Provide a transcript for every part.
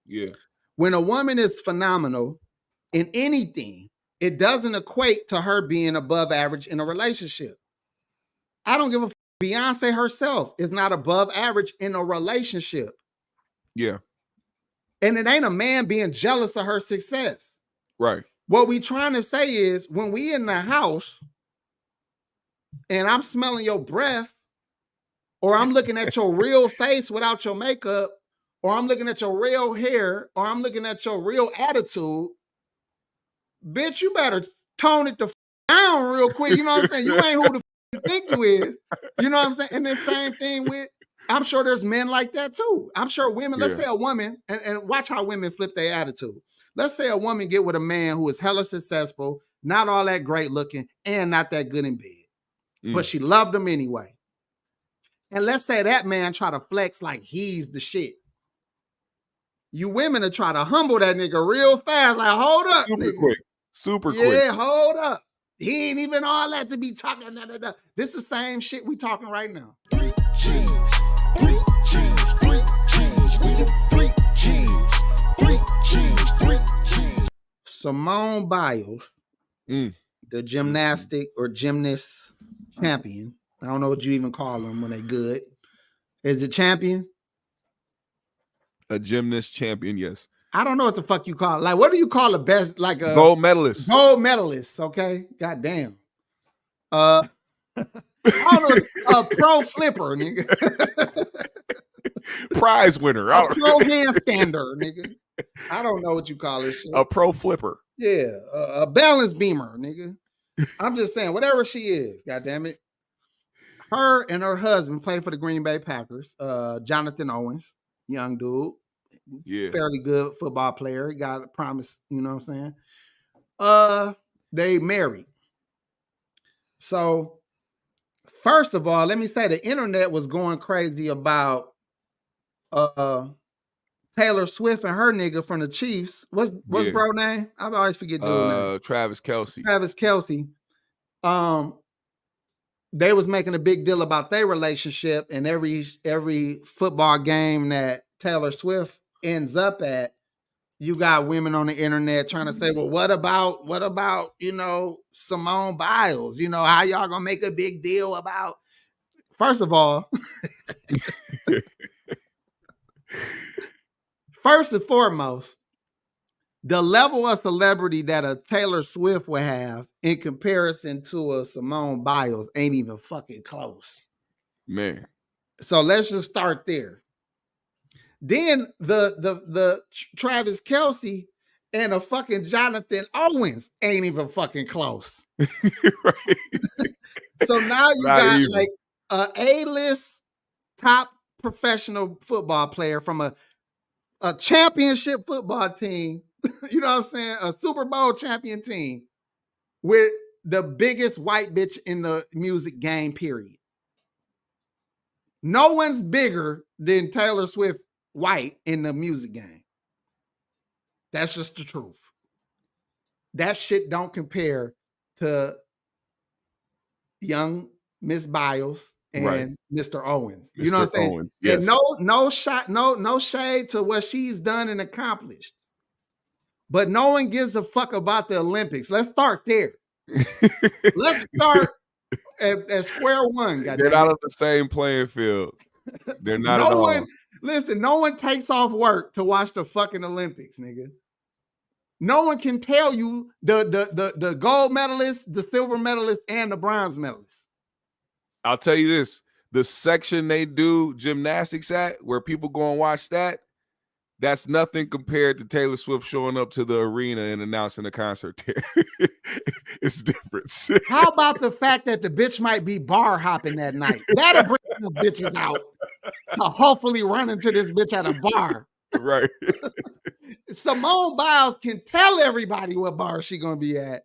Yeah. When a woman is phenomenal in anything, it doesn't equate to her being above average in a relationship. I don't give a Beyonce herself is not above average in a relationship. Yeah. And it ain't a man being jealous of her success. Right. What we trying to say is when we in the house and I'm smelling your breath, or I'm looking at your real face without your makeup, or I'm looking at your real hair, or I'm looking at your real attitude, bitch, you better tone it the down real quick. You know what I'm saying? You ain't who the you think you is. You know what I'm saying? And the same thing with, I'm sure there's men like that too. I'm sure women, let's say a woman, and watch how women flip their attitude. Let's say a woman get with a man who is hella successful, not all that great looking, and not that good in bed. But she loved him anyway. And let's say that man try to flex like he's the shit. You women are try to humble that nigga real fast. Like, hold up, super nigga. quick. Super quick. Yeah, hold up. He ain't even all that to be talking. This is the same shit we talking right now. 3 G's, 3 G's, 3 G's. We the 3 G's, 3 G's, 3 G's. Simone Biles, the gymnastic or gymnast champion. I don't know what you even call them when they good. Is the champion? A gymnast champion, yes. I don't know what the fuck you call it. Like, what do you call the best? Like a gold medalist. Gold medalist, okay? Goddamn. I don't know. A pro flipper, nigga. Prize winner. A pro handstander, nigga. I don't know what you call this shit. A pro flipper. Yeah, a balance beamer, nigga. I'm just saying, whatever she is, goddamn it. Her and her husband played for the Green Bay Packers. Jonathan Owens, young dude. Yeah. Fairly good football player. Got a promise, you know what I'm saying? They married. So, first of all, let me say the internet was going crazy about Taylor Swift and her nigga from the Chiefs. What's bro name? I always forget dude name. Travis Kelce. Travis Kelce. They was making a big deal about their relationship, and every football game that Taylor Swift ends up at, you got women on the internet trying to say, well, what about, you know, Simone Biles? You know, how y'all gonna make a big deal about? First of all, first and foremost, the level of celebrity that a Taylor Swift would have in comparison to a Simone Biles ain't even fucking close. Man. So let's just start there. Then the Travis Kelce and a fucking Jonathan Owens ain't even fucking close. Right. So now you Not got even. like a A-list top professional football player from a championship football team, you know what I'm saying? A Super Bowl champion team with the biggest white bitch in the music game, period. No one's bigger than Taylor Swift white in the music game. That's just the truth. That shit don't compare to young Miss Biles and Mr. Owens. You know what I'm saying? Owens, yes. And no shade to what she's done and accomplished. But no one gives a fuck about the Olympics. Let's start there. Let's start at square one. They're not on the same playing field. They're not at all. Listen, no one takes off work to watch the fucking Olympics, nigga. No one can tell you the gold medalists, the silver medalists, and the bronze medalists. I'll tell you this. The section they do gymnastics at, where people go and watch that, that's nothing compared to Taylor Swift showing up to the arena and announcing a concert there. It's different. How about the fact that the bitch might be bar hopping that night? That'll bring the bitches out to hopefully run into this bitch at a bar. Right. Simone Biles can tell everybody what bar she gonna be at.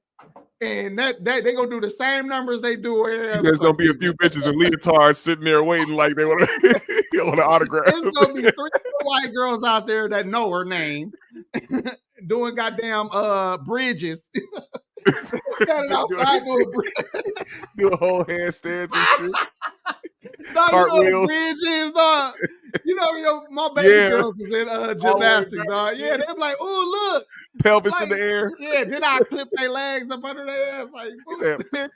And that they gonna do the same numbers they do. There's gonna be a few bitches in leotards sitting there waiting like they want an autograph. There's gonna be 3 white girls out there that know her name doing goddamn bridges. Standing outside doing bridges. Do a whole handstands and shit. No, you know what a bridge is, my baby Yeah. girls was in gymnastics, dog. Yeah, shit. they be like, oh, look. Pelvis in the air. Yeah, then I clip their legs up under their ass. Like, He said, bitch.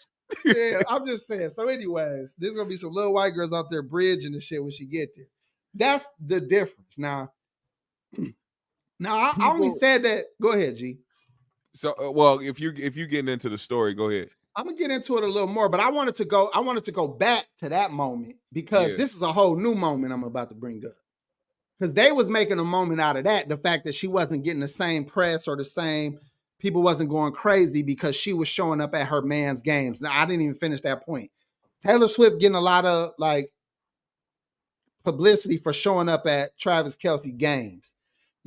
yeah, I'm just saying. So, anyways, there's gonna be some little white girls out there bridging the shit when she get there. That's the difference. Now, I only said that. Go ahead, G. So, well, if you getting into the story, go ahead. I'm gonna get into it a little more, but I wanted to go back to that moment because this is a whole new moment I'm about to bring up. Because they was making a moment out of that, the fact that she wasn't getting the same press or the same people wasn't going crazy because she was showing up at her man's games. Now, I didn't even finish that point. Taylor Swift getting a lot of like publicity for showing up at Travis Kelce games.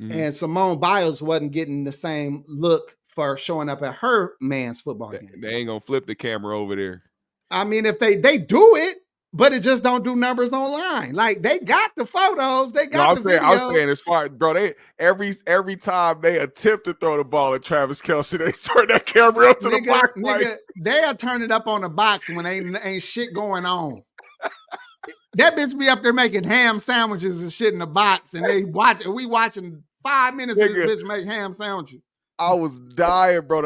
Mm-hmm. And Simone Biles wasn't getting the same look for showing up at her man's football game. They ain't gonna flip the camera over there. I mean, if they do it, but it just don't do numbers online. Like they got the photos, they got the video. I'm saying as far, bro, they every time they attempt to throw the ball at Travis Kelce, they turn that camera up to the box. Nigga, they'll turn it up on the box when ain't shit going on. That bitch be up there making ham sandwiches and shit in the box, and we watching 5 minutes of this bitch make ham sandwiches. I was dying, bro.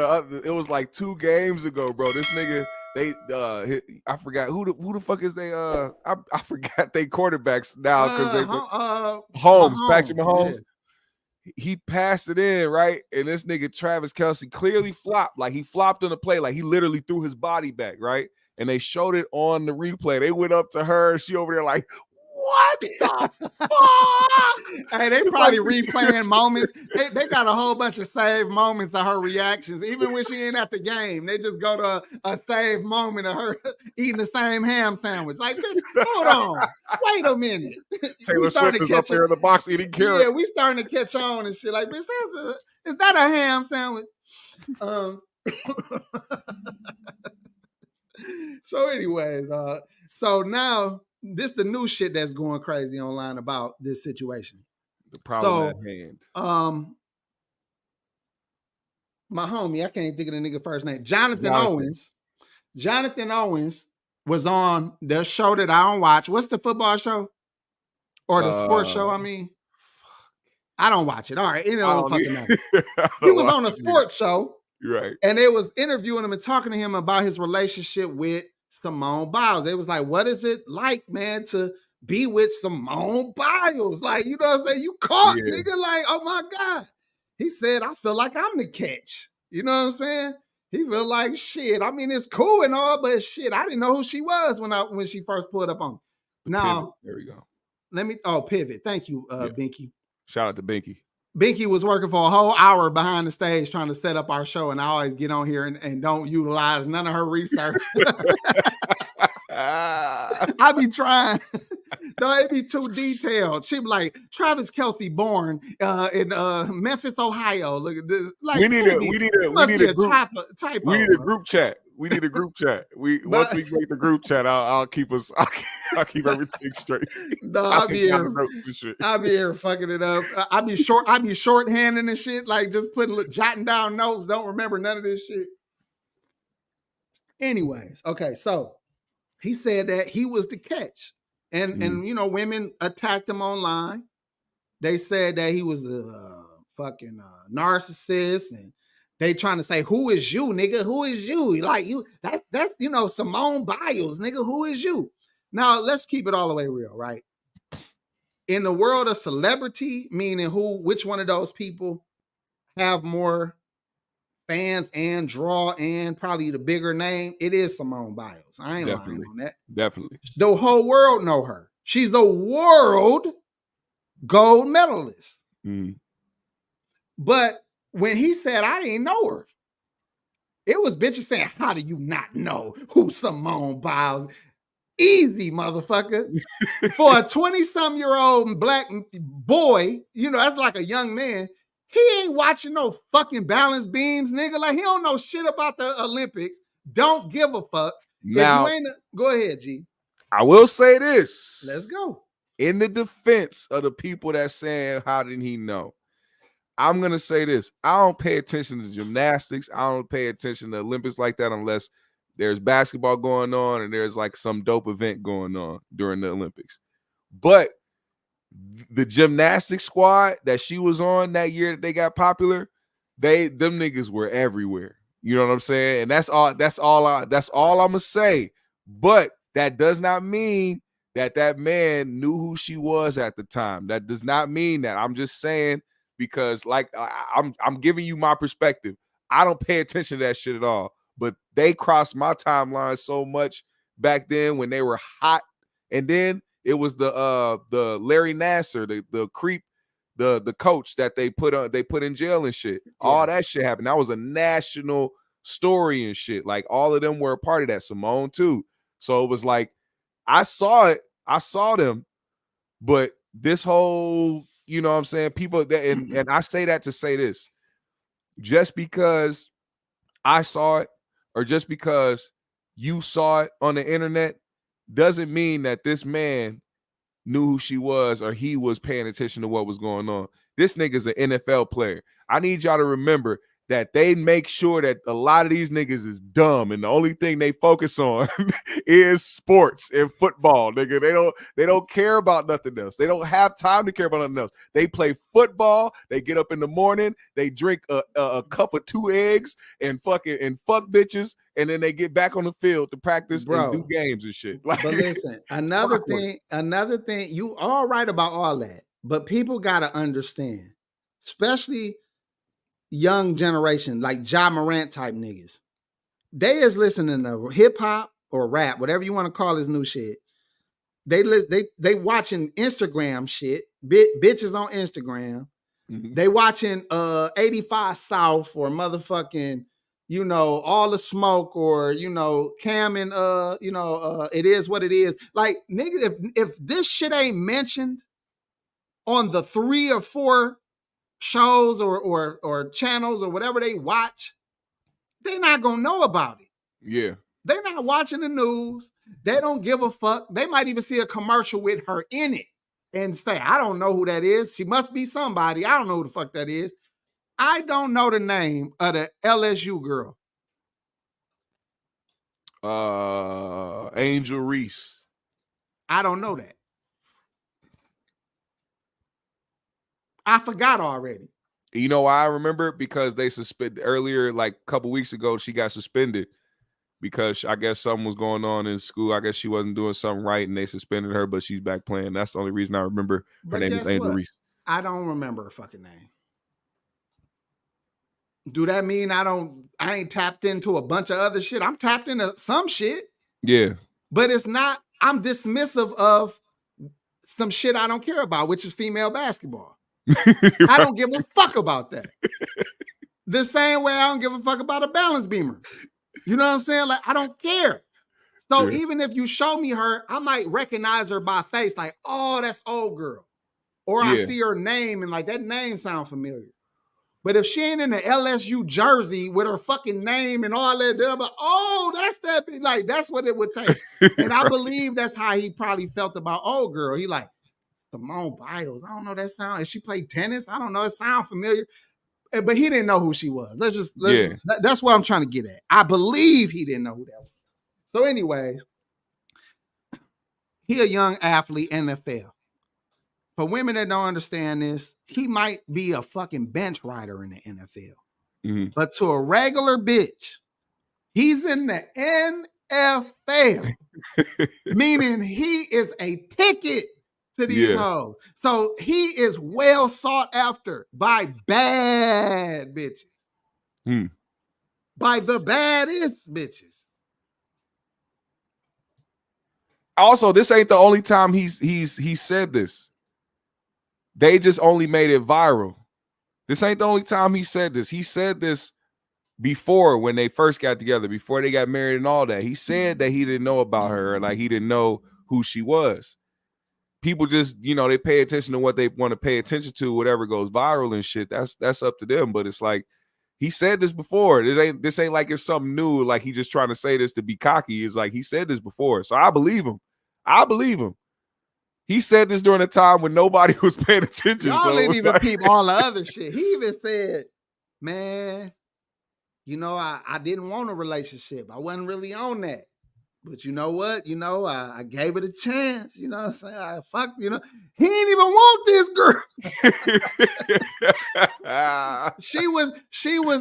It was like 2 games ago, bro. This nigga, I forgot who the fuck is they. I forgot they quarterbacks now because they Holmes, Patrick Mahomes. Yeah. He passed it in, right, and this nigga Travis Kelce clearly flopped. Like he flopped on the play, like he literally threw his body back, right. And they showed it on the replay. They went up to her. She over there like, what the fuck? Hey, they probably replaying moments. They got a whole bunch of saved moments of her reactions. Even when she ain't at the game, they just go to a saved moment of her eating the same ham sandwich. Like, bitch, hold on. Wait a minute. Taylor Swift is up there in the box eating carrots. Yeah, we starting to catch on and shit. Like, bitch, is that a ham sandwich? So anyways, so now this the new shit that's going crazy online about this situation. The problem at hand. My homie, I can't think of the nigga first name. Jonathan Owens. Jonathan Owens was on the show that I don't watch. What's the football show? Or the sports show, I mean. I don't watch it. All right. It don't fucking matter. He was on a sports show. Right. And they was interviewing him and talking to him about his relationship with Simone Biles. They was like, what is it like, man, to be with Simone Biles? Like, you know what I'm saying? You caught, nigga, like, oh my God. He said, I feel like I'm the catch. You know what I'm saying? He feel like shit. I mean, it's cool and all, but shit, I didn't know who she was when she first pulled up on me. Now, there we go. Pivot. Thank you, Binky. Shout out to Binky. Binky was working for a whole hour behind the stage trying to set up our show, and I always get on here and don't utilize none of her research. I be trying. No, it be too detailed. She be like, Travis Kelce born in Memphis, Ohio. Look at this. Like, we need a typo. We need a group chat. We need a group chat. Once we make the group chat, I'll keep everything straight. No, I'll be here fucking it up. I be shorthanding and shit, like just jotting down notes. Don't remember none of this shit. Anyways, okay, so he said that he was the catch, and you know, women attacked him online. They said that he was a fucking narcissist, and they trying to say, who is you, nigga? Who is you? Like you, that's you know, Simone Biles, nigga. Who is you? Now let's keep it all the way real, right? In the world of celebrity, meaning which one of those people have more fans and draw and probably the bigger name, it is Simone Biles. I ain't lying on that. Definitely. The whole world know her. She's the world gold medalist. But when he said, I didn't know her, it was bitches saying, how do you not know who Simone Biles? Easy, motherfucker. For a 20-some-year-old black boy, you know, that's like a young man. He ain't watching no fucking balance beams, nigga. Like, he don't know shit about the Olympics. Don't give a fuck. Now, go ahead, G. I will say this. Let's go. In the defense of the people that saying, how didn't he know? I'm going to say this. I don't pay attention to gymnastics. I don't pay attention to Olympics like that unless there's basketball going on and there's like some dope event going on during the Olympics. But the gymnastics squad that she was on that year that they got popular, them niggas were everywhere. You know what I'm saying? And that's all I'm gonna say. But that does not mean that man knew who she was at the time. That does not mean that. I'm just saying, because like I'm giving you my perspective. I don't pay attention to that shit at all. But they crossed my timeline so much back then when they were hot. And then it was the Larry Nasser, the creep, the coach that they put in jail and shit. Yeah. All that shit happened. That was a national story and shit. Like all of them were a part of that. Simone too. So it was like I saw them, but this whole, you know what I'm saying, people that and I say that to say this. Just because I saw it, or just because you saw it on the internet, doesn't mean that this man knew who she was or he was paying attention to what was going on. This nigga's an NFL player. I need y'all to remember that they make sure that a lot of these niggas is dumb, and the only thing they focus on is sports and football, nigga. They don't care about nothing else. They don't have time to care about nothing else. They play football. They get up in the morning. They drink a cup of 2 eggs and fuck bitches, and then they get back on the field to practice and do games and shit. Like, but listen, another thing, you all right about all that, but people gotta understand, especially young generation, like Ja Morant type niggas. They is listening to hip hop or rap, whatever you want to call this new shit. They watching Instagram shit, bitches on Instagram. Mm-hmm. They watching 85 South or motherfucking, you know, All the Smoke, or, you know, Cam and It Is What It Is. Like, niggas, if this shit ain't mentioned on the 3 or 4 shows or channels or whatever they watch, they're not gonna know about it. Yeah. They're not watching the news. They don't give a fuck. They might even see a commercial with her in it and say, I don't know who that is. She must be somebody. I don't know who the fuck that is. I don't know the name of the LSU girl. Angel Reese. I don't know that. I forgot already. You know why I remember? Because they suspended earlier, like a couple weeks ago, she got suspended because I guess something was going on in school. I guess she wasn't doing something right, and they suspended her, but she's back playing. That's the only reason I remember her name is Angel Reese. I don't remember her fucking name. Do that mean I ain't tapped into a bunch of other shit? I'm tapped into some shit. Yeah. But it's not, I'm dismissive of some shit I don't care about, which is female basketball. Right. I don't give a fuck about that. The same way I don't give a fuck about a balance beamer. You know what I'm saying? Like, I don't care. So even if you show me her, I might recognize her by face, like, oh, that's old girl. Or I see her name and like, that name sounds familiar. But if she ain't in the LSU jersey with her fucking name and all that, I'm like, oh, that's that. Like, that's what it would take. And I believe that's how he probably felt about old girl. He like, Simone Biles. I don't know that sound. And she played tennis. I don't know. It sounds familiar. But he didn't know who she was. That's what I'm trying to get at. I believe he didn't know who that was. So anyways, he a young athlete, NFL. For women that don't understand this, he might be a fucking bench rider in the NFL. Mm-hmm. But to a regular bitch, he's in the NFL. Meaning he is a ticket to these hoes. So he is well sought after by bad bitches. By the baddest bitches. Also, this ain't the only time he said this. They just only made it viral. This ain't the only time he said this. He said this before, when they first got together, before they got married and all that. He said that he didn't know about her, like he didn't know who she was. People just, you know, they pay attention to what they want to pay attention to, whatever goes viral and shit. That's up to them. But it's like, he said this before. This ain't like it's something new, like he just trying to say this to be cocky. It's like he said this before. So I believe him. He said this during a time when nobody was paying attention. Y'all didn't even peep all the other shit. He even said, man, you know, I didn't want a relationship. I wasn't really on that. But you know what? I gave it a chance. You know what I'm saying? He didn't even want this girl. She was,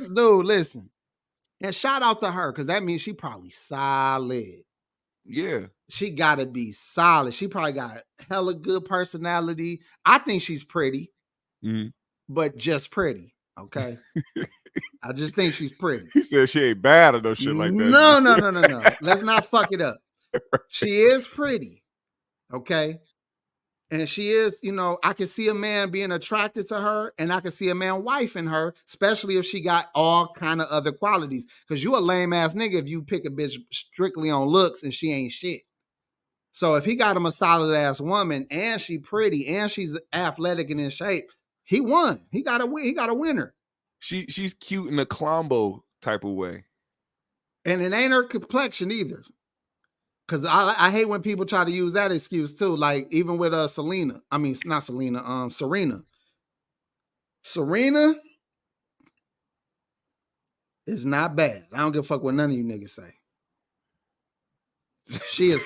dude, listen. And shout out to her, because that means she probably solid. Yeah. She gotta be solid. She probably got a hella good personality. I think she's pretty, but just pretty. Okay. I just think she's pretty. He said she ain't bad or no shit like that. No. Let's not fuck it up. She is pretty. Okay. And she is, I can see a man being attracted to her, and I can see a man wifing her, especially if she got all kind of other qualities. Because you a lame ass nigga if you pick a bitch strictly on looks and she ain't shit. So if he got him a solid ass woman and she pretty and she's athletic and in shape, he won. He got a winner. She's cute in a Colombo type of way. And it ain't her complexion either. Because I hate when people try to use that excuse too. Like even with Serena. Serena is not bad. I don't give a fuck what none of you niggas say. She is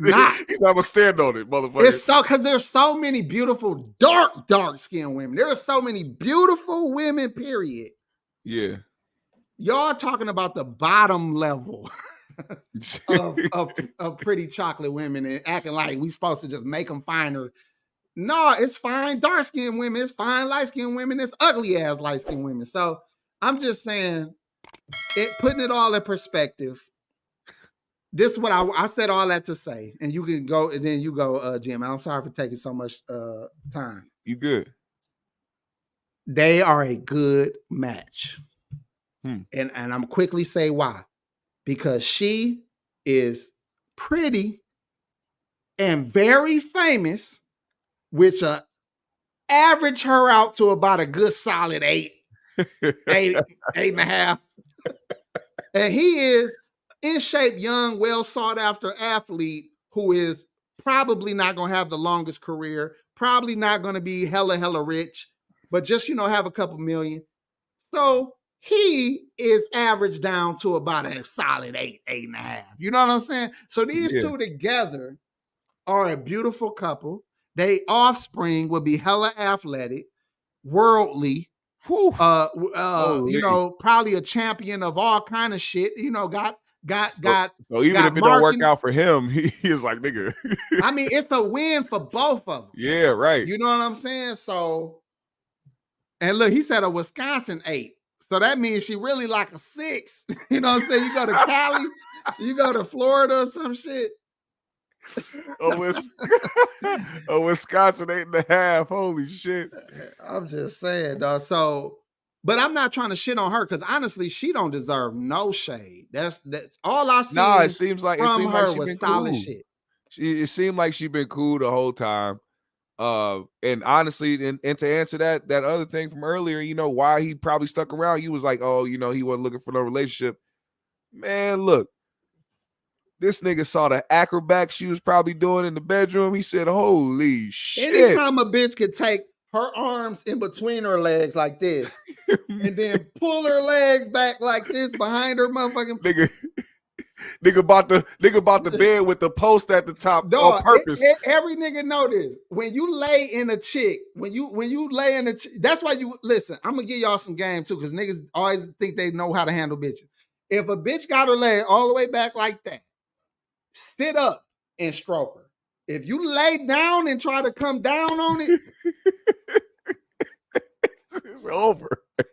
not. He's not gonna stand on it, motherfucker. It's so because there's so many beautiful, dark skinned women. There are so many beautiful women, period. Yeah. Y'all talking about the bottom level of pretty chocolate women and acting like we supposed to just make them finer. No, it's fine. Dark skinned women, it's fine. Light skinned women, it's ugly ass light skinned women. So I'm just saying, putting it all in perspective. This is what I said all that to say, and you can go, and then you go, Jim. I'm sorry for taking so much time. You good? They are a good match, and I'm quickly say why. Because she is pretty and very famous, which average her out to about a good solid 8.5, and he is in shape, young, well sought after athlete who is probably not going to have the longest career, probably not going to be hella rich, but just, have a couple million. So he is averaged down to about a solid 8.5. You know what I'm saying? So these two together are a beautiful couple. They offspring will be hella athletic, worldly, probably a champion of all kind of shit, So even if it don't work out for him, he is like, nigga. I mean, it's a win for both of them. Yeah, right. You know what I'm saying? So, and look, he said a Wisconsin 8. So that means she really like a 6. You know what I'm saying? You go to Cali, you go to Florida or some shit. A Wisconsin 8.5. Holy shit. I'm just saying, dog. So, but I'm not trying to shit on her because honestly, she don't deserve no shade. That's all I see. No, it seems like she was solid cool. shit. It seemed like she's been cool the whole time. And honestly, and to answer that other thing from earlier, why he probably stuck around. You was like, oh, he wasn't looking for no relationship. Man, look, this nigga saw the acrobat she was probably doing in the bedroom. He said, holy shit. Anytime a bitch could take her arms in between her legs like this and then pull her legs back like this behind her motherfucking nigga bought the bed with the post at the top on purpose. Every nigga know this. When you lay in a chick, when you lay in a chick, that's why you listen. I'm gonna give y'all some game too, because niggas always think they know how to handle bitches. If a bitch got her leg all the way back like that, sit up and stroke her. If you lay down and try to come down on it, it's over.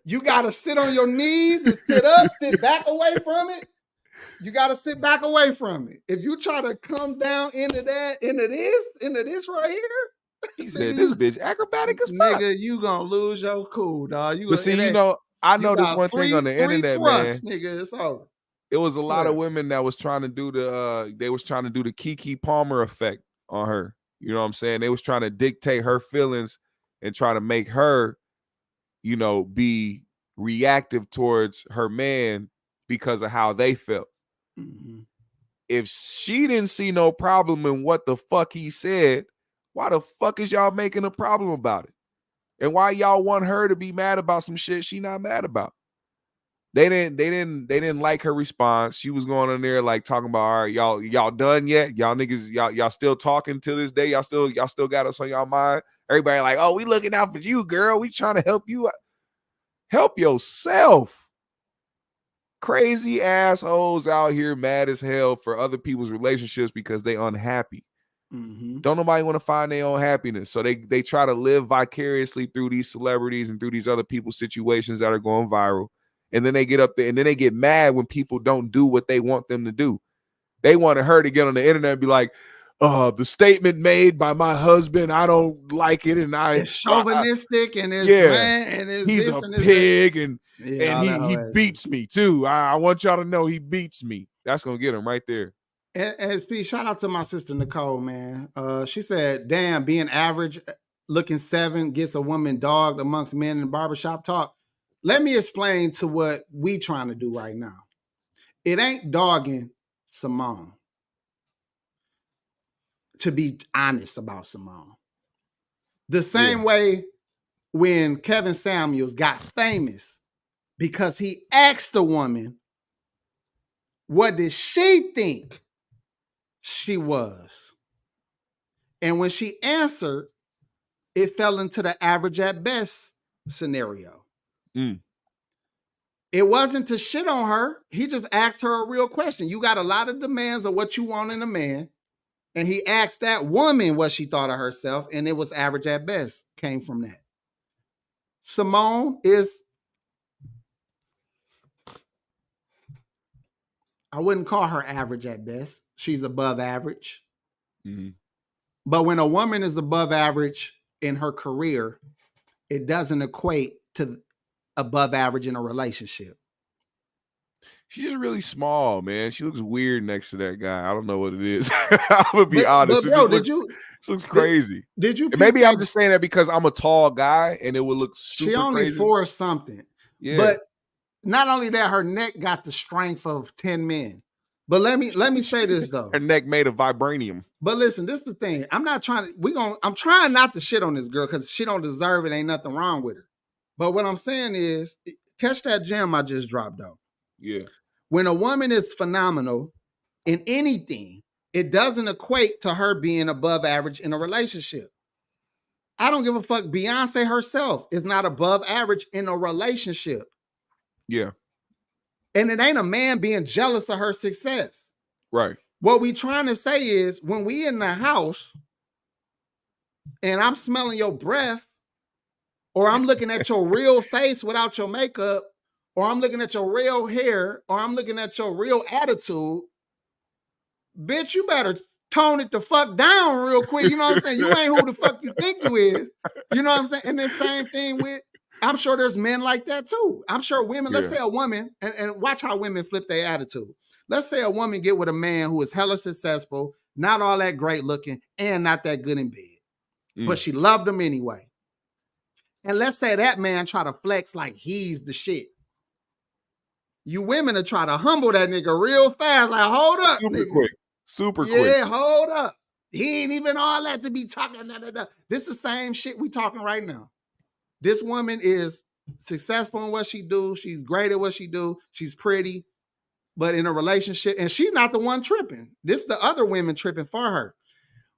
You gotta sit on your knees and sit back away from it. You gotta sit back away from it. If you try to come down into this right here, he said this bitch acrobatic as fuck. Nigga, you gonna lose your cool, dog. I know this one thing on the internet, thrust, man. Nigga, it's over. It was a lot of women that was trying to do the Kiki Palmer effect on her. You know what I'm saying? They was trying to dictate her feelings and try to make her, be reactive towards her man because of how they felt. Mm-hmm. If she didn't see no problem in what the fuck he said, why the fuck is y'all making a problem about it? And why y'all want her to be mad about some shit she not mad about? They didn't like her response. She was going on there like talking about, all right, y'all done yet? Y'all niggas, y'all still talking to this day? Y'all still got us on y'all mind? Everybody like, oh, we looking out for you, girl. We trying to help you out. Help yourself. Crazy assholes out here mad as hell for other people's relationships because they unhappy. Don't nobody want to find their own happiness. So they try to live vicariously through these celebrities and through these other people's situations that are going viral. And then they get up there and then they get mad when people don't do what they want them to do. They wanted her to get on the internet and be like, the statement made by my husband, I don't like it. And it's chauvinistic and it's man and it's he's this a and pig and he beats me too. I want y'all to know he beats me. That's gonna get him right there. And see, shout out to my sister Nicole, man. She said, damn, being average looking 7 gets a woman dogged amongst men in barbershop talk. Let me explain to what we trying to do right now. It ain't dogging Simone. To be honest about Simone. The same way when Kevin Samuels got famous because he asked the woman, what did she think she was? And when she answered, it fell into the average at best scenario. It wasn't to shit on her. He just asked her a real question. You got a lot of demands of what you want in a man. And he asked that woman what she thought of herself, and it was average at best, came from that. Simone is, I wouldn't call her average at best. She's above average. But when a woman is above average in her career, it doesn't equate to above average in a relationship. She's just really small, man. She looks weird next to that guy. I don't know what it is. I'm gonna be honest. But bro, this looks crazy. Did you? Maybe I'm just saying that because I'm a tall guy and it would look super crazy. She only crazy. 4 something. Yeah. But not only that, her neck got the strength of 10 men. But let me say this though. Her neck made of vibranium. But listen, this is the thing. I'm trying not to shit on this girl because she don't deserve it. Ain't nothing wrong with her. But what I'm saying is, catch that gem I just dropped though. Yeah. When a woman is phenomenal in anything, it doesn't equate to her being above average in a relationship. I don't give a fuck. Beyonce herself is not above average in a relationship. Yeah. And it ain't a man being jealous of her success. Right. What we trying to say is when we in the house and I'm smelling your breath, or I'm looking at your real face without your makeup, or I'm looking at your real hair, or I'm looking at your real attitude, bitch, you better tone it the fuck down real quick. You know what I'm saying? You ain't who the fuck you think you is. You know what I'm saying? And the same thing with, I'm sure there's men like that too. I'm sure women, let's say a woman, and watch how women flip their attitude. Let's say a woman get with a man who is hella successful, not all that great looking, and not that good in bed. But she loved him anyway. And let's say that man try to flex like he's the shit. You women are try to humble that nigga real fast. Like, hold up, nigga. Super quick. Yeah, hold up. He ain't even all that to be talking. This is the same shit we talking right now. This woman is successful in what she do. She's great at what she do. She's pretty. But in a relationship, and she's not the one tripping. This the other women tripping for her.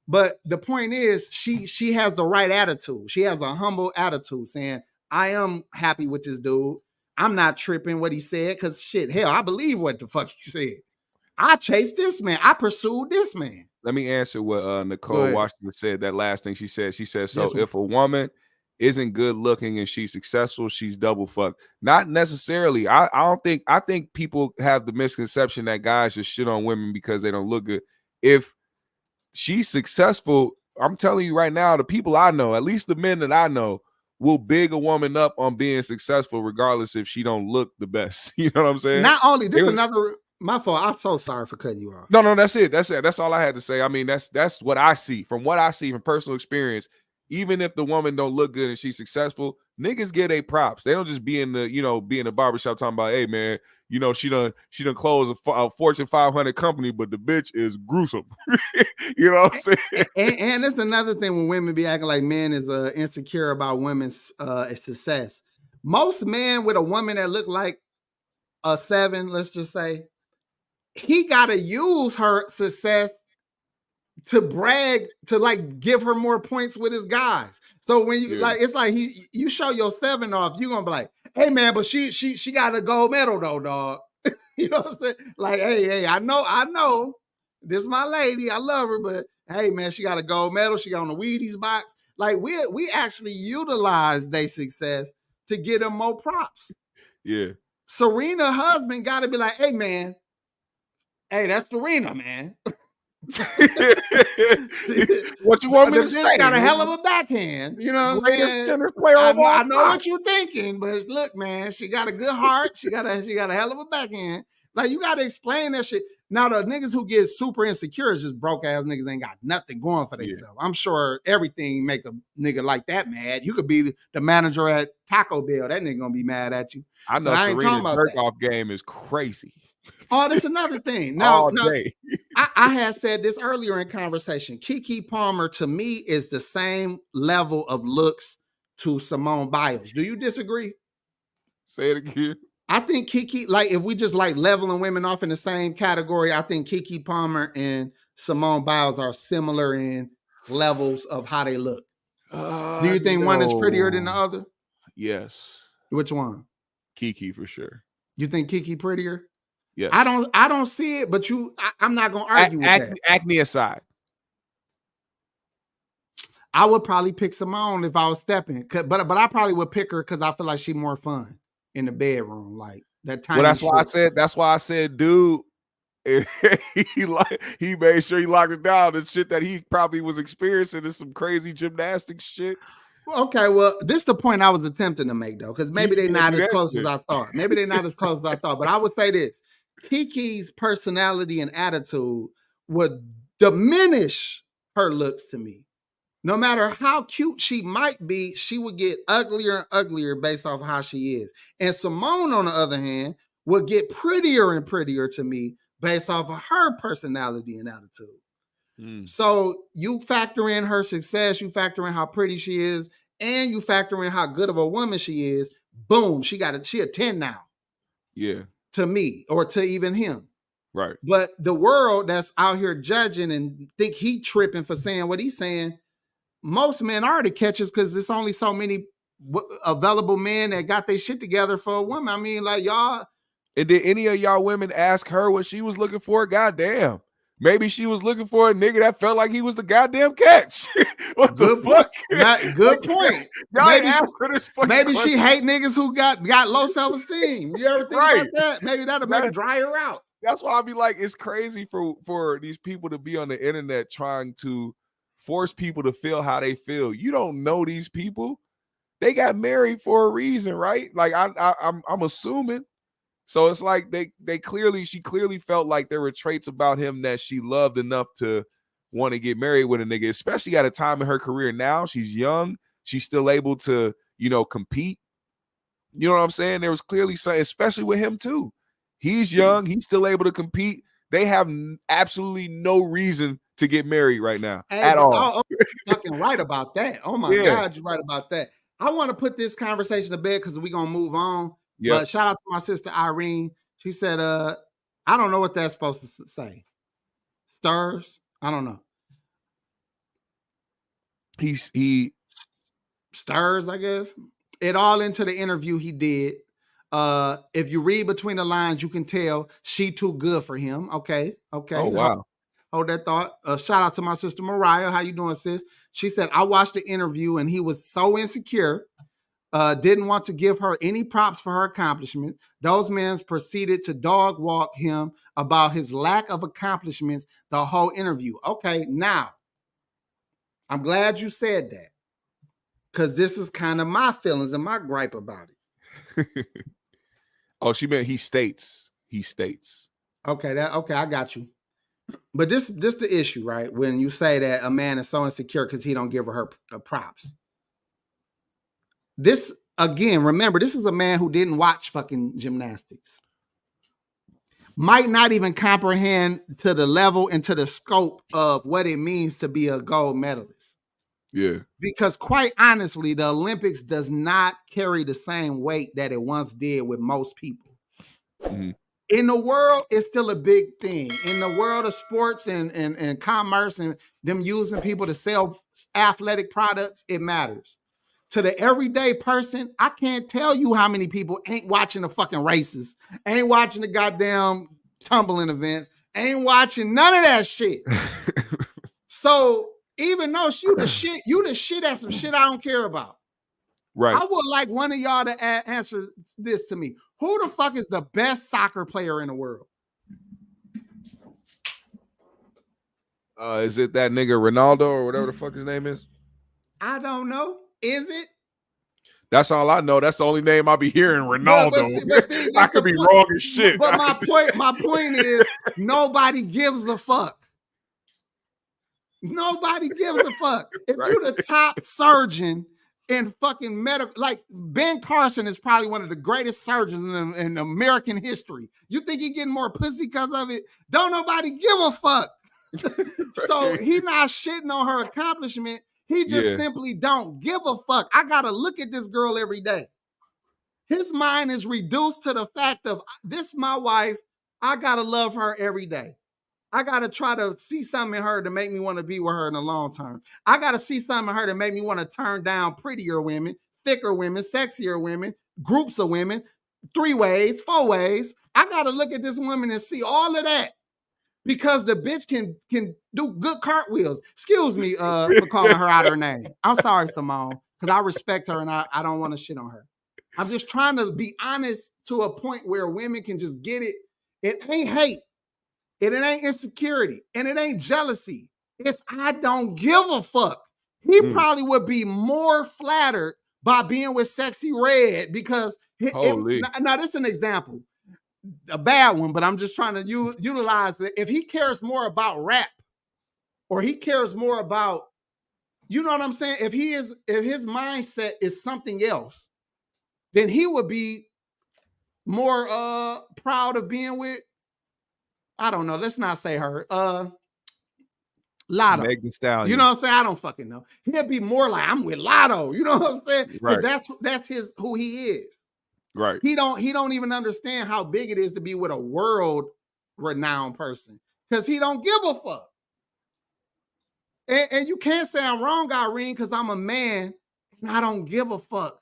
But the point is, she has the right attitude. She has a humble attitude saying, I am happy with this dude. I'm not tripping what he said because shit, hell, I believe what the fuck he said. I chased this man. I pursued this man. Let me answer what Nicole Washington said. That last thing she said. She said, so if a woman isn't good looking and she's successful, she's double fucked. Not necessarily. I think people have the misconception that guys just shit on women because they don't look good. If she's successful, I'm telling you right now, the people I know, at least the men that I know, will big a woman up on being successful regardless if she don't look the best. You know what I'm saying? Not only this, another my fault. I'm so sorry for cutting you off. No, that's it. That's all I had to say. I mean, that's what I see. From what I see from personal experience, even if the woman don't look good and she's successful, niggas get a props. They don't just be in the barbershop talking about, hey man, she done closed a Fortune 500 company, but the bitch is gruesome. You know what I'm saying? And that's another thing when women be acting like men is insecure about women's success. Most men with a woman that look like a 7, let's just say, he got to use her success to brag, to like give her more points with his guys. So when you like, it's like you show your 7 off, you're gonna be like, hey man, but she got a gold medal though, dog. You know what I'm saying? Like, hey, I know, this is my lady, I love her, but hey man, she got a gold medal, she got on the Wheaties box. Like we actually utilize their success to get them more props. Yeah. Serena husband got to be like, hey man, hey, that's Serena, man. What you want me to say? Got a hell of a backhand. You know what I'm saying? Tennis player of all I know time. what you're thinking, but look, man, she got a good heart. She got a hell of a backhand. Like, you got to explain that shit. Now, the niggas who get super insecure is just broke ass niggas, ain't got nothing going for themselves. I'm sure everything make a nigga like that mad. You could be the manager at Taco Bell. That nigga gonna be mad at you. I know Serena's jerk-off game is crazy. Oh, that's another thing. Now, I had said this earlier in conversation. Kiki Palmer, to me, is the same level of looks to Simone Biles. Do you disagree? Say it again. I think Kiki, like, if we just like leveling women off in the same category, I think Kiki Palmer and Simone Biles are similar in levels of how they look. Do you think one is prettier than the other? Yes. Which one? Kiki for sure. You think Kiki prettier? Yes. I don't see it, but I'm not gonna argue with that. Acne aside, I would probably pick Simone if I was stepping, but I probably would pick her because I feel like she's more fun in the bedroom, like that tiny. Well, that's why I said, dude, he made sure he locked it down. The shit that he probably was experiencing is some crazy gymnastics shit. Okay, well, this is the point I was attempting to make, though, because maybe they're not as close as I thought. Maybe they're not as close as I thought, but I would say this. Kiki's personality and attitude would diminish her looks to me. No matter how cute she might be, she would get uglier and uglier based off how she is. And Simone, on the other hand, would get prettier and prettier to me based off of her personality and attitude. So you factor in her success, you factor in how pretty she is, and you factor in how good of a woman she is. Boom, she a 10 now. Yeah. To me, or to even him. Right. But the world that's out here judging and think he tripping for saying what he's saying, most men are the catchers because there's only so many available men that got their shit together for a woman. I mean, like, y'all. And did any of y'all women ask her what she was looking for? Goddamn. Maybe she was looking for a nigga that felt like he was the goddamn catch. What the fuck? Good point. Maybe she hate niggas who got low self-esteem. You ever think about that? Maybe that'll make her dry her out. That's why I be like, it's crazy for these people to be on the internet trying to force people to feel how they feel. You don't know these people. They got married for a reason, right? Like I'm assuming. So it's like she clearly felt like there were traits about him that she loved enough to want to get married with a nigga, especially at a time in her career now. She's young. She's still able to, compete. You know what I'm saying? There was clearly something, especially with him too. He's young. He's still able to compete. They have absolutely no reason to get married right now at all. You're fucking right about that. Oh my God, you're right about that. I want to put this conversation to bed because we're going to move on. Yep. But shout out to my sister Irene. She said, I don't know what that's supposed to say. Stirs? I don't know. He stirs, I guess. It all into the interview he did. If you read between the lines, you can tell she too good for him. Okay. Oh, wow. Hold that thought. Shout out to my sister Mariah. How you doing, sis? She said, I watched the interview and he was so insecure. Didn't want to give her any props for her accomplishment. Those men proceeded to dog walk him about his lack of accomplishments the whole interview. Okay, now, I'm glad you said that because this is kind of my feelings and my gripe about it. Oh, she meant he states. He states. Okay, I got you. But this the issue, right? When you say that a man is so insecure because he don't give her props. This, again, remember, this is a man who didn't watch fucking gymnastics. Might not even comprehend to the level and to the scope of what it means to be a gold medalist. Yeah. Because quite honestly, the Olympics does not carry the same weight that it once did with most people. In the world, it's still a big thing. In the world of sports and commerce and them using people to sell athletic products, it matters. To the everyday person, I can't tell you how many people ain't watching the fucking races, ain't watching the goddamn tumbling events, ain't watching none of that shit. So even though you the shit at some shit I don't care about. Right. I would like one of y'all to answer this to me. Who the fuck is the best soccer player in the world? Is it that nigga Ronaldo or whatever the fuck his name is? I don't know. Is it? That's all I know. That's the only name I be hearing, Ronaldo. But I could be wrong as shit. But my point is, nobody gives a fuck. Nobody gives a fuck. If you're the top surgeon in fucking medical, like Ben Carson is probably one of the greatest surgeons in American history. You think he getting more pussy because of it? Don't nobody give a fuck. So he not shitting on her accomplishment. He just simply don't give a fuck. I gotta look at this girl every day. His mind is reduced to the fact of, this my wife. I gotta love her every day. I gotta try to see something in her to make me want to be with her in the long term. I gotta see something in her to make me want to turn down prettier women, thicker women, sexier women, groups of women, 3 ways, 4 ways. I gotta look at this woman and see all of that. Because the bitch can do good cartwheels. Excuse me for calling her out her name. I'm sorry, Simone, because I respect her and I don't want to shit on her. I'm just trying to be honest to a point where women can just get it. It ain't hate. It ain't insecurity. And it ain't jealousy. It's I don't give a fuck. He probably would be more flattered by being with Sexy Red because now this is an example. A bad one, but I'm just trying to utilize it. If he cares more about rap or he cares more about, you know what I'm saying? If his mindset is something else, then he would be more proud of being with, I don't know, let's not say her, Lotto. Meg Thee Stallion. You know what I'm saying? I don't fucking know. He'll be more like, I'm with Lotto. You know what I'm saying? Right. That's who he is. Right. He don't even understand how big it is to be with a world renowned person because he don't give a fuck. And you can't say I'm wrong, Irene, because I'm a man and I don't give a fuck.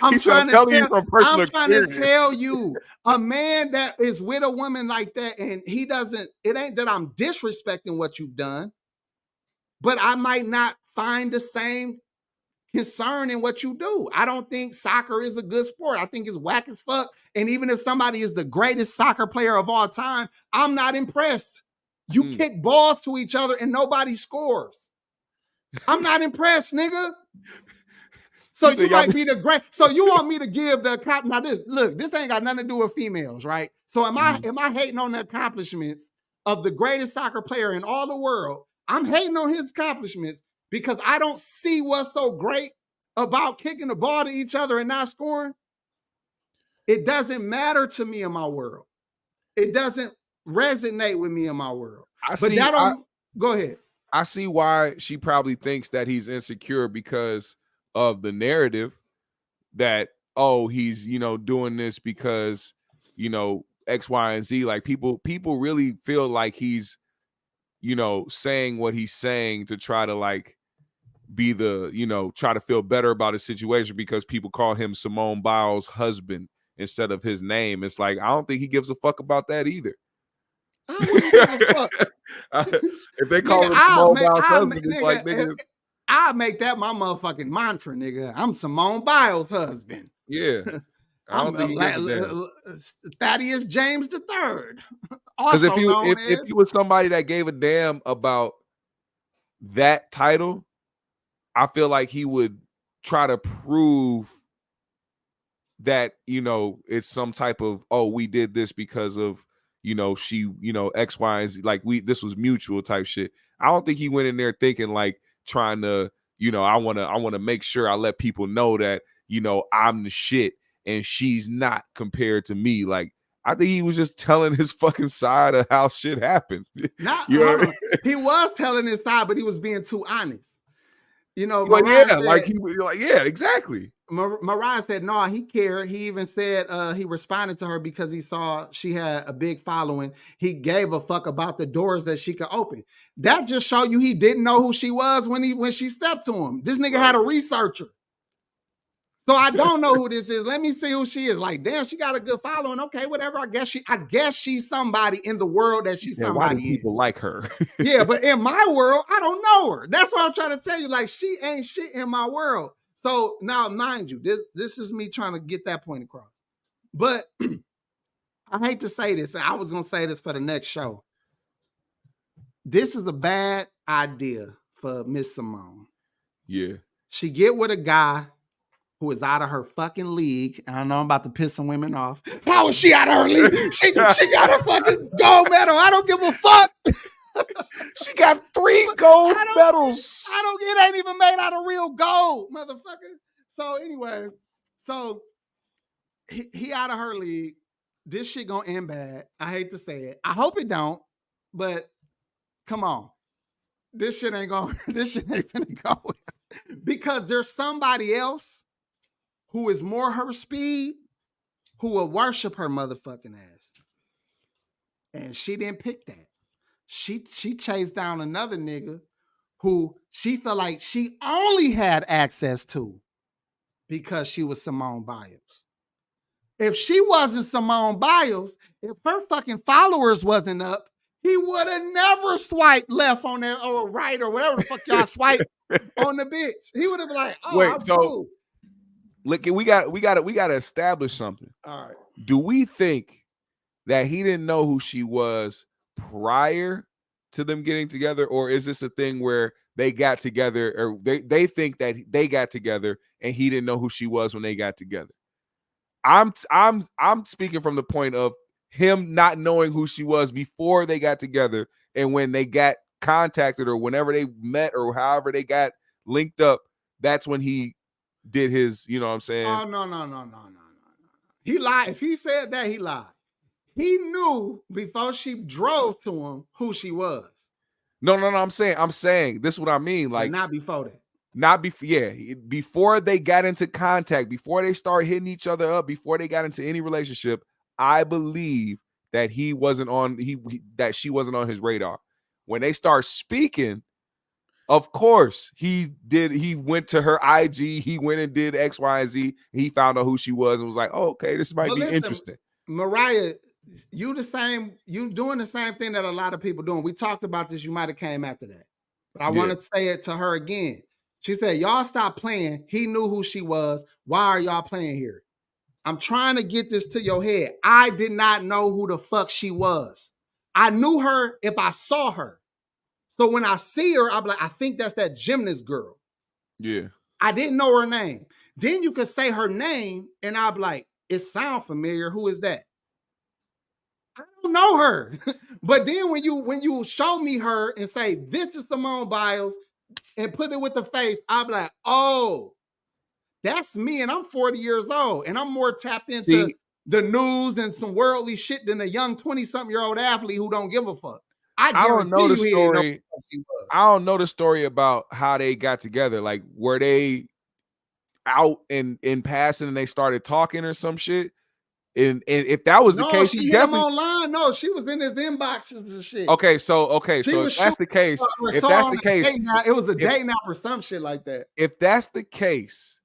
I'm trying to tell you, a man that is with a woman like that and he doesn't, it ain't that I'm disrespecting what you've done, but I might not find the same concern in what you do. I don't think soccer is a good sport. I think it's whack as fuck. And even if somebody is the greatest soccer player of all time, I'm not impressed. You kick balls to each other and nobody scores. I'm not impressed, nigga. So you might be the great. So you want me to give the account? Now this ain't got nothing to do with females, right? So am I hating on the accomplishments of the greatest soccer player in all the world? I'm hating on his accomplishments because I don't see what's so great about kicking the ball to each other and not scoring. It doesn't matter to me in my world. It doesn't resonate with me in my world. Go ahead. I see why she probably thinks that he's insecure because of the narrative that, oh, he's, doing this because, X, Y, and Z. Like people really feel like he's, saying what he's saying to try to like be the, try to feel better about his situation because people call him Simone Biles' husband instead of his name. It's like, I don't think he gives a fuck about that either. I wouldn't give a fuck. If they call him Simone Biles' husband, it's like, nigga, I'll make that my motherfucking mantra, nigga. I'm Simone Biles' husband. Yeah. I don't think Thaddeus James III. Because if you was somebody that gave a damn about that title, I feel like he would try to prove that, it's some type of, oh, we did this because of, she, X, Y, and Z, like this was mutual type shit. I don't think he went in there thinking like trying to, I want to make sure I let people know that, I'm the shit and she's not compared to me. Like, I think he was just telling his fucking side of how shit happened. He was telling his side, but he was being too honest. Like, yeah, like he was like, yeah, exactly. Mariah said, no, he cared. He even said he responded to her because he saw she had a big following. He gave a fuck about the doors that she could open. That just showed you he didn't know who she was when she stepped to him. This nigga had a researcher. So I don't know who this is. Let me see who she is. Like, damn, she got a good following. Okay, whatever. I guess she's somebody in the world that she's somebody. Why do people like her? Yeah, but in my world, I don't know her. That's what I'm trying to tell you. Like, she ain't shit in my world. So now, mind you, this is me trying to get that point across. But I hate to say this, and I was gonna say this for the next show. This is a bad idea for Miss Simone. Yeah. She get with a guy who is out of her fucking league. And I know I'm about to piss some women off. How is she out of her league? She got a fucking gold medal. I don't give a fuck. She got 3 gold medals. It ain't even made out of real gold, motherfucker. So anyway, he out of her league. This shit gonna end bad. I hate to say it. I hope it don't, but come on. This shit ain't gonna go. Because there's somebody else who is more her speed, who will worship her motherfucking ass. And she didn't pick that. She chased down another nigga who she felt like she only had access to because she was Simone Biles. If she wasn't Simone Biles, if her fucking followers wasn't up, he would have never swiped left on that or right or whatever the fuck y'all swipe on the bitch. He would have been like, oh, wait, so look, we got to establish something. All right. Do we think that he didn't know who she was prior to them getting together, or is this a thing where they got together, or they think that they got together and he didn't know who she was when they got together? I'm speaking from the point of him not knowing who she was before they got together, and when they got contacted or whenever they met or however they got linked up, that's when he did his, you know what I'm saying? Oh, no. He lied. If he said that, he lied. He knew before she drove to him who she was. No. I'm saying this is what I mean. Like, but not before that. Not before, yeah. Before they got into contact, before they started hitting each other up, before they got into any relationship, I believe that he wasn't on that she wasn't on his radar. When they start speaking, of course, he went to her IG, he went and did X, Y, and Z. He found out who she was and was like, oh, okay, this might be interesting. Mariah, you doing the same thing that a lot of people doing. We talked about this, you might have came after that. But I want to say it to her again. She said, y'all stop playing. He knew who she was. Why are y'all playing here? I'm trying to get this to your head. I did not know who the fuck she was. I knew her if I saw her. So when I see her, I'm like, I think that's that gymnast girl. Yeah. I didn't know her name. Then you could say her name, and I'll be like, it sounds familiar. Who is that? I don't know her. But then when you show me her and say, this is Simone Biles, and put it with the face, I'll be like, oh, that's me, and I'm 40 years old, and I'm more tapped into the news and some worldly shit than a young 20-something-year-old athlete who don't give a fuck. I don't know the story. I don't know the story about how they got together. Like, were they out in passing and they started talking or some shit? And if that was the case, she hit him online. No, she was in his inboxes and shit. Okay, so if that's the case, it was a dating app or some shit like that. If that's the case,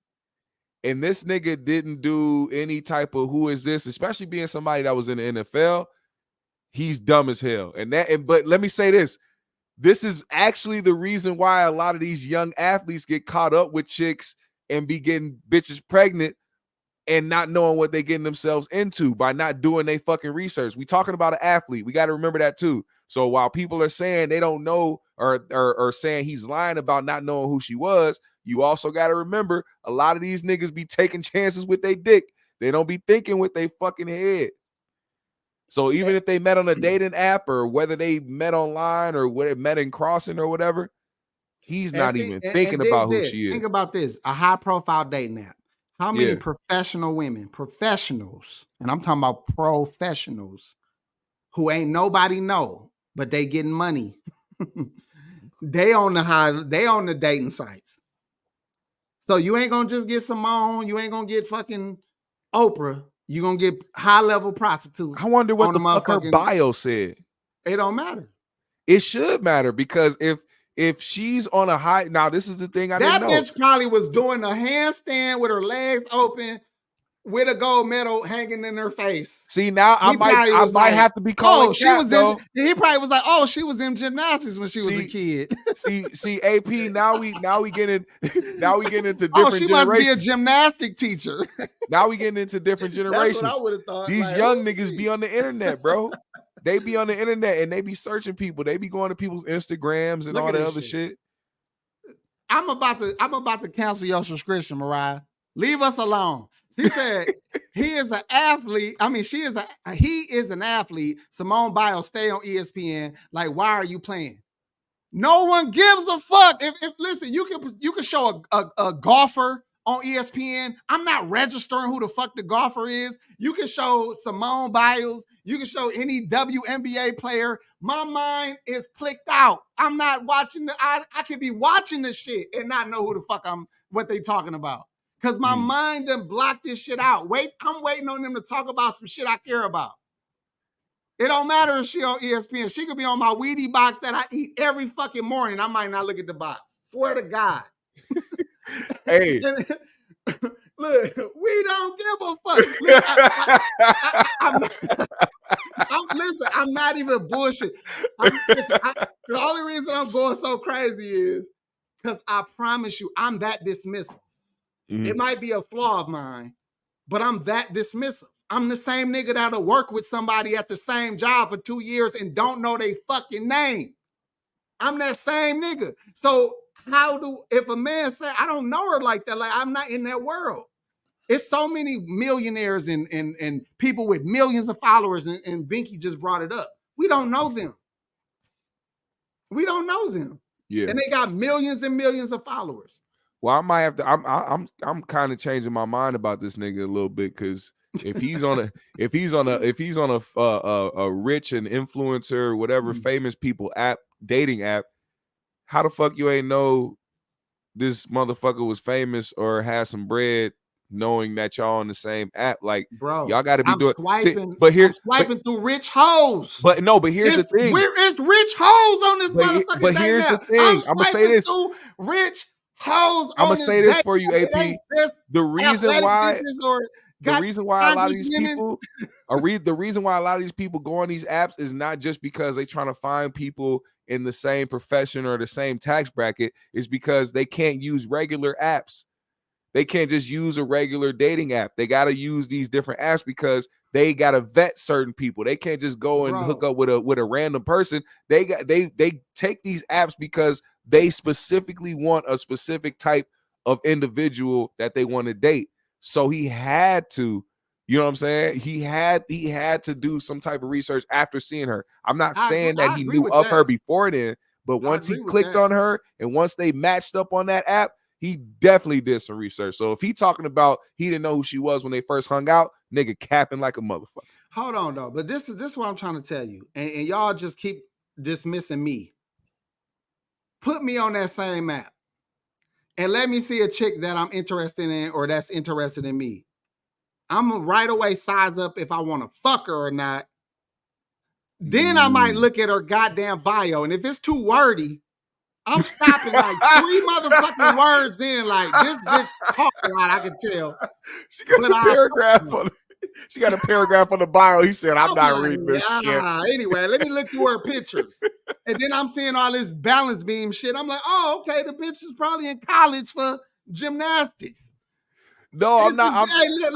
and this nigga didn't do any type of who is this, especially being somebody that was in the NFL, he's dumb as hell. But let me say this. This is actually the reason why a lot of these young athletes get caught up with chicks and be getting bitches pregnant and not knowing what they're getting themselves into by not doing their fucking research. We talking about an athlete. We got to remember that too. So while people are saying they don't know or saying he's lying about not knowing who she was, you also got to remember a lot of these niggas be taking chances with their dick. They don't be thinking with their fucking head. So even if they met on a dating app or whether they met online or whether met in crossing or whatever, he's not even thinking about who she is. Think about this, a high-profile dating app. How many professional women, professionals, and I'm talking about professionals, who ain't nobody know, but they getting money. they on the dating sites. So you ain't gonna just get Simone. You ain't gonna get fucking Oprah. You gonna get high level prostitutes. I wonder what the fuck her motherfucking bio said. It don't matter. It should matter because if she's on a high, now this is the thing I didn't know. That bitch probably was doing a handstand with her legs open, with a gold medal hanging in her face. See, now I might have to be calling cap, though. He probably was like, "Oh, she was in gymnastics when she was a kid." see, AP. Now we get into different. Oh, she must be a gymnastic teacher. Now we getting into different generations. That's what I would have thought. These like, young niggas be on the internet, bro. They be on the internet and they be searching people. They be going to people's Instagrams and all that other shit. I'm about to cancel your subscription, Mariah. Leave us alone. She said he is an athlete. I mean, he is an athlete. Simone Biles, stay on ESPN. Like, why are you playing? No one gives a fuck. If listen, you can show a golfer on ESPN. I'm not registering who the fuck the golfer is. You can show Simone Biles. You can show any WNBA player. My mind is clicked out. I'm not watching I could be watching this shit and not know who the fuck what they talking about. Because my mind done blocked this shit out. I'm waiting on them to talk about some shit I care about. It don't matter if she on ESPN. She could be on my Wheaties box that I eat every fucking morning. I might not look at the box. Swear to God. Hey. Look, we don't give a fuck. Listen, I'm not even bullshit. The only reason I'm going so crazy is because I promise you, I'm that dismissive. Mm-hmm. It might be a flaw of mine, but I'm that dismissive. I'm the same nigga that'll work with somebody at the same job for 2 years and don't know they fucking name. I'm that same nigga. So if a man say, I don't know her like that, like I'm not in that world. It's so many millionaires and people with millions of followers, and Binky just brought it up. We don't know them. We don't know them. Yeah. And they got millions and millions of followers. Well, I might have to. I'm kind of changing my mind about this nigga a little bit because if he's on a rich and influencer, whatever famous people dating app, how the fuck you ain't know this motherfucker was famous or had some bread, knowing that y'all on the same app? Like, bro, y'all got to be doing. Swiping, I'm swiping through rich hoes. But here's the thing. It's rich hoes on this motherfucker. But here's the thing. I'm gonna say this. Rich hoes. I'm gonna say this for you, AP. The reason why a lot of these people the reason why a lot of these people go on these apps is not just because they trying to find people in the same profession or the same tax bracket. Is because they can't use regular apps. They can't just use a regular dating app. They got to use these different apps because they got to vet certain people. They can't just go and hook up with a random person. They take these apps because they specifically want a specific type of individual that they want to date. So he had to, you know what I'm saying? He had to do some type of research after seeing her. I'm not saying that he knew of her before then, but once he clicked on her and once they matched up on that app, he definitely did some research. So if he talking about he didn't know who she was when they first hung out, nigga capping like a motherfucker. Hold on though, but this is what I'm trying to tell you, and y'all just keep dismissing me. Put me on that same app and let me see a chick that I'm interested in or that's interested in me. I'm gonna right away size up if I want to fuck her or not. Then I might look at her goddamn bio, and if it's too wordy, I'm stopping like 3 motherfucking words in. Like, this bitch talk a lot, I can tell. She got a paragraph on the bio. He said, I'm not reading this shit. Anyway, let me look through her pictures. And then I'm seeing all this balance beam shit. I'm like, oh, okay, the bitch is probably in college for gymnastics. No, I'm not easily.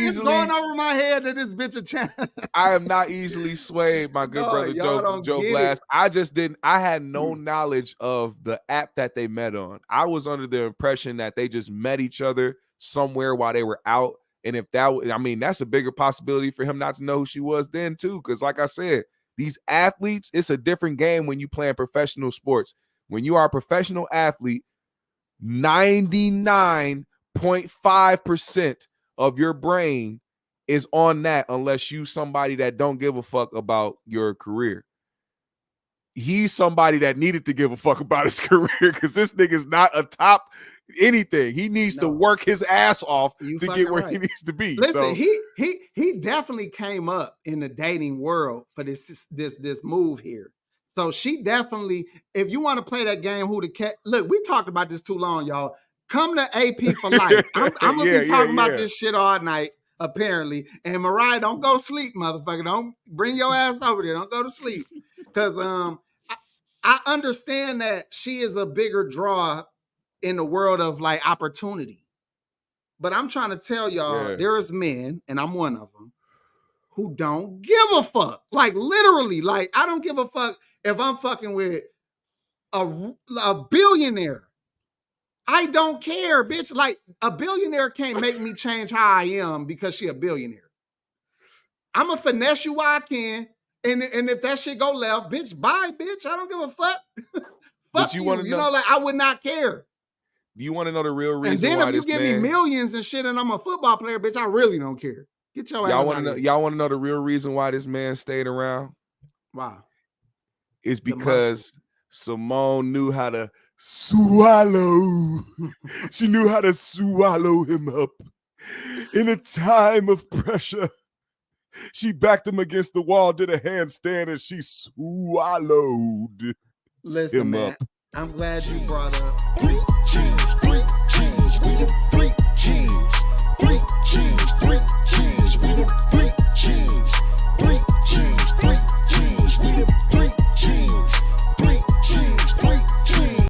It's going over my head that this bitch a champ. I am not easily swayed, my good brother Joe Blast. I had no knowledge of the app that they met on. I was under the impression that they just met each other somewhere while they were out. And if that's a bigger possibility for him not to know who she was then too. Because like I said, these athletes, it's a different game when you playing professional sports. When you are a professional athlete, 99.5% of your brain is on that unless you somebody that don't give a fuck about your career. He's somebody that needed to give a fuck about his career because this nigga's not a top anything. He needs to work his ass off to get where he needs to be. Listen, he definitely came up in the dating world for this move here. So she definitely, if you want to play that game, who the cat? Look, we talked about this too long, y'all. Come to AP for life. I'm gonna be talking about this shit all night, apparently. And Mariah, don't go to sleep, motherfucker. Don't bring your ass over there. Don't go to sleep, because I understand that she is a bigger draw in the world of like opportunity. But I'm trying to tell y'all, there is men, and I'm one of them, who don't give a fuck. Like literally, like I don't give a fuck if I'm fucking with a billionaire. I don't care, bitch. Like a billionaire can't make me change how I am because she a billionaire. I'm a finesse you while I can. And if that shit go left, bitch, bye, bitch. I don't give a fuck. Fuck you. You know, like I would not care. Do you want to know the real reason? And then why if you give me millions and shit and I'm a football player, bitch, I really don't care. Get your ass out of here. Y'all want to know the real reason why this man stayed around? Wow. It's because Simone knew how to swallow. She knew how to swallow him up. In a time of pressure, she backed him against the wall, did a handstand, and she swallowed him up. I'm glad you brought up 3 cheese.